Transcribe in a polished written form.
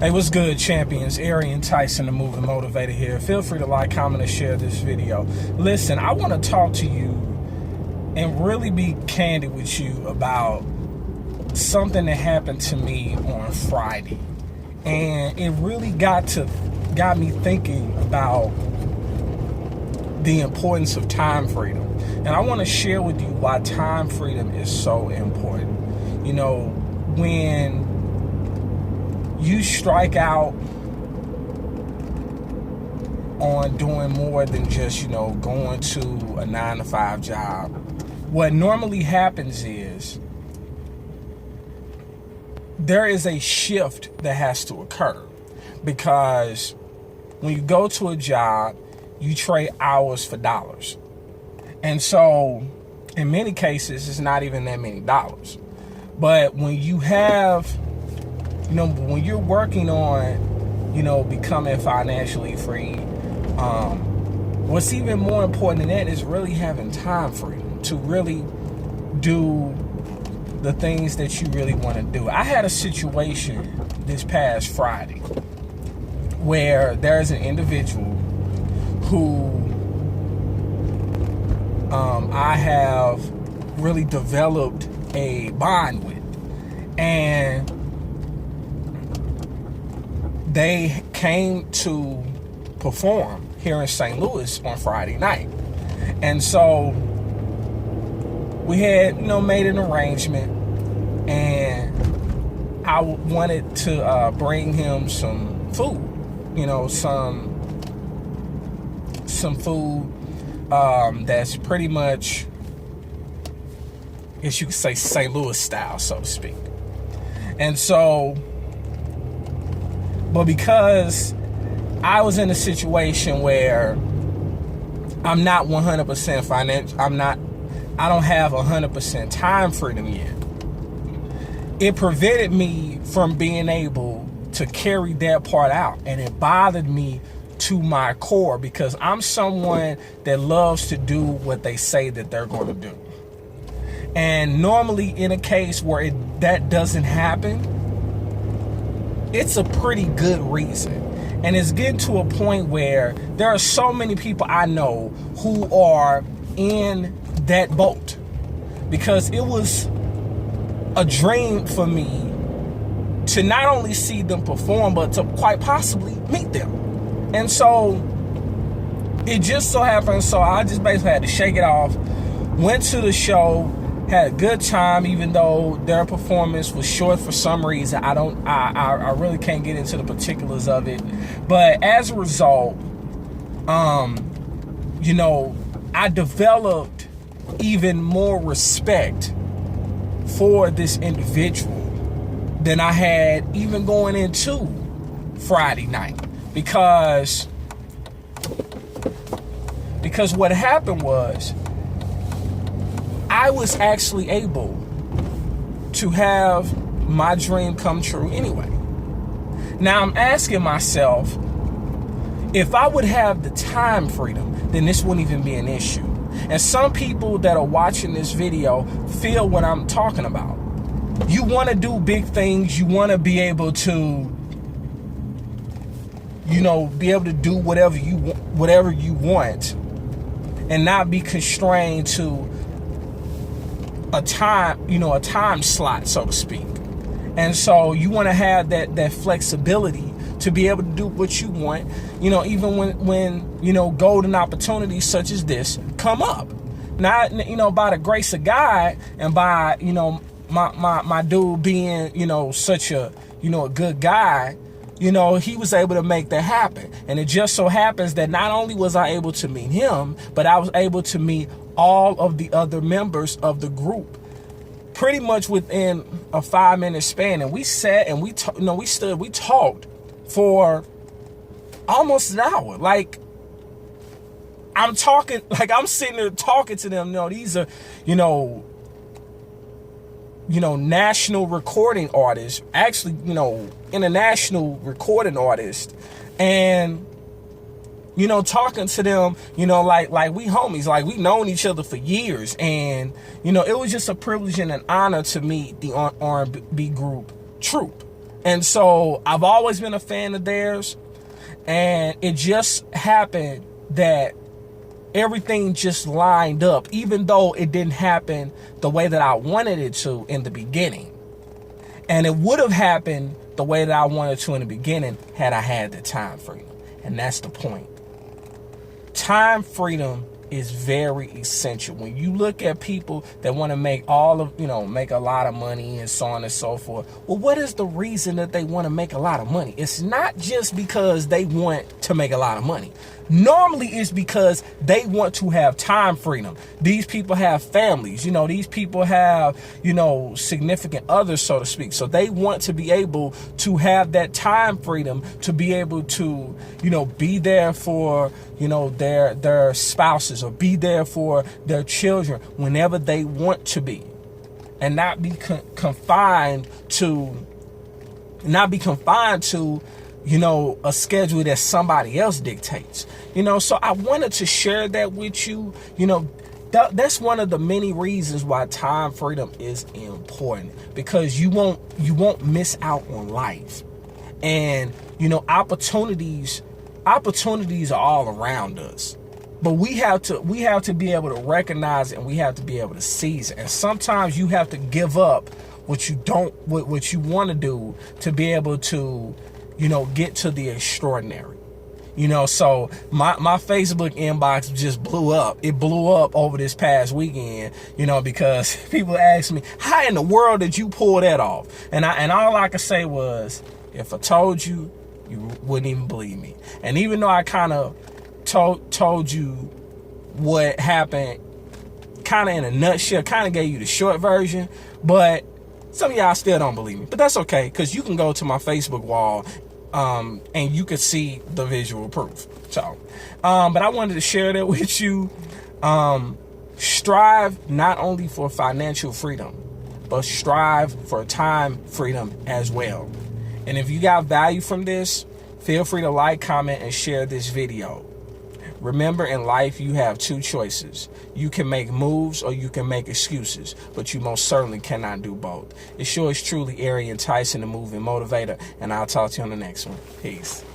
Hey, what's good, champions? Arian, Tyson, the Moving Motivator here. Feel free to like, comment, and share this video. Listen, I want to talk to you and really be candid with you about something that happened to me on Friday. And it really got me thinking about the importance of time freedom. And I want to share with you why time freedom is so important. You know, when you strike out on doing more than just, going to a 9-to-5 job, what normally happens is there is a shift that has to occur, because when you go to a job, you trade hours for dollars. And so in many cases, it's not even that many dollars. But when you have, when you're working on, becoming financially free, what's even more important than that is really having time freedom to really do the things that you really want to do. I had a situation this past Friday where there's an individual who I have really developed a bond with, and they came to perform here in St. Louis on Friday night. And so we had, made an arrangement, and I wanted to bring him some food, some food that's pretty much, I guess you could say, St. Louis style, so to speak. And so, but because I was in a situation where I'm not 100% financial, I don't have 100% time freedom yet, it prevented me from being able to carry that part out. And it bothered me to my core, because I'm someone that loves to do what they say that they're going to do. And normally in a case where that doesn't happen, it's a pretty good reason. And it's getting to a point where there are so many people I know who are in that boat, because it was a dream for me to not only see them perform, but to quite possibly meet them. And so it just so happened, so I just basically had to shake it off, went to the show, had a good time, even though their performance was short for some reason. I really can't get into the particulars of it. But as a result, I developed even more respect for this individual than I had even going into Friday night. Because what happened was, I was actually able to have my dream come true anyway. Now I'm asking myself, if I would have the time freedom, then this wouldn't even be an issue. And some people that are watching this video feel what I'm talking about. You want to do big things. You want to be able to, be able to do whatever you want, and not be constrained to a time slot, so to speak. And so you want to have that flexibility to be able to do what you want, even when golden opportunities such as this come up. Not, by the grace of God, and by, my dude being, such a, a good guy, he was able to make that happen. And it just so happens that not only was I able to meet him, but I was able to meet all of the other members of the group pretty much within a 5-minute span. And we sat and we talked for almost an hour. Like, I'm sitting there talking to them. These are, national recording artists, actually, international recording artists. And, talking to them, like we homies, like we known each other for years. And, it was just a privilege and an honor to meet the R&B group Troop. And so I've always been a fan of theirs. And it just happened that everything just lined up, even though it didn't happen the way that I wanted it to in the beginning. And it would have happened the way that I wanted to in the beginning had I had the time freedom. And that's the point. Time freedom is very essential. When you look at people that want to make make a lot of money and so on and so forth, well, what is the reason that they want to make a lot of money? It's not just because they want to make a lot of money. Normally it's because they want to have time freedom. These people have families, these people have, significant others, so to speak. So they want to be able to have that time freedom to be able to, be there for, their spouses, or be there for their children whenever they want to be, and not be confined to a schedule that somebody else dictates. So I wanted to share that with you. That's one of the many reasons why time freedom is important, because you won't miss out on life. And opportunities are all around us, but we have to be able to recognize it, and we have to be able to seize it. And sometimes you have to give up what you want to do to be able to get to the extraordinary. So my Facebook inbox just blew up. It blew up over this past weekend, because people asked me, how in the world did you pull that off? And all I could say was, if I told you, you wouldn't even believe me. And even though I kind of told you what happened kind of in a nutshell, kind of gave you the short version, but some of y'all still don't believe me. But that's okay, because you can go to my Facebook wall and you can see the visual proof. So, but I wanted to share that with you. Strive not only for financial freedom, but strive for time freedom as well. And if you got value from this, feel free to like, comment, and share this video. Remember, in life, you have two choices. You can make moves or you can make excuses, but you most certainly cannot do both. It's yours truly, Arian, Tyson, the moving motivator, and I'll talk to you on the next one. Peace.